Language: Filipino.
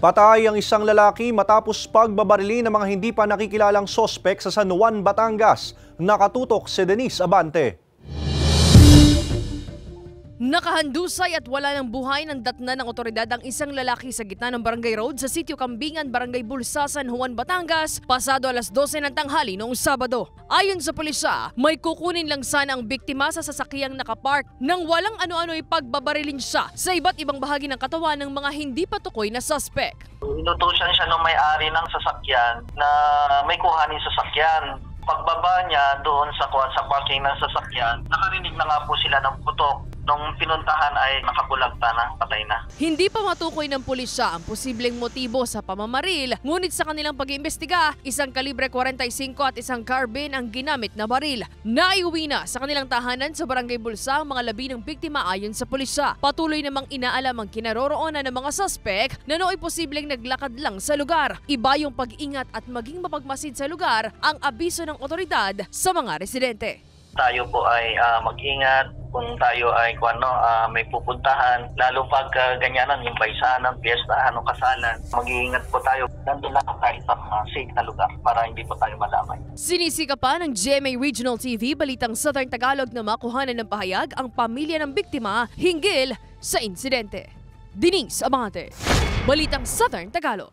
Patay ang isang lalaki matapos pagbabarili ng mga hindi pa nakikilalang sospek sa San Juan, Batangas. Nakatutok si Denise Abante. Nakahandusay at wala ng buhay ng datnan ng otoridad ang isang lalaki sa gitna ng Barangay Road sa Sitio Kambingan, Barangay Bulsa, San Juan, Batangas, pasado alas 12 ng tanghali noong Sabado. Ayon sa pulisya, may kukunin lang sana ang biktima sa sasakyang nakapark nang walang ano-ano'y pagbabarilin siya sa iba't ibang bahagi ng katawan ng mga hindi patukoy na suspect. Inutusan siya ng may-ari ng sasakyan na may kuhanin sasakyan. Pagbaba niya doon sa parking ng sasakyan, nakarinig na nga po sila ng putok. Nung pinuntahan ay nakabulagta na, patay na. Hindi pa matukoy ng pulisya ang posibleng motibo sa pamamaril, ngunit sa kanilang pag-iimbestiga, isang kalibre 45 at isang carbine ang ginamit na baril. Naiuwi na sa kanilang tahanan sa Barangay Bulsa ang mga labi ng biktima ayon sa pulisya. Patuloy namang inaalam ang kinaroroonan ng mga suspect na nooy posibleng naglakad lang sa lugar. Iba yung pag-ingat at maging mapagmasid sa lugar ang abiso ng otoridad sa mga residente. Tayo po ay mag-ingat kung tayo ay may pupuntahan, lalo pag ganyanan yung baysanan, piyestahan o kasalan. Mag-iingat po tayo. Nandun lang tayo sa safe na lugar para hindi po tayo malamay. Sinisika pa ng GMA Regional TV Balitang Southern Tagalog na makuhanan ng pahayag ang pamilya ng biktima hinggil sa insidente. Denise Abante, Balitang Southern Tagalog.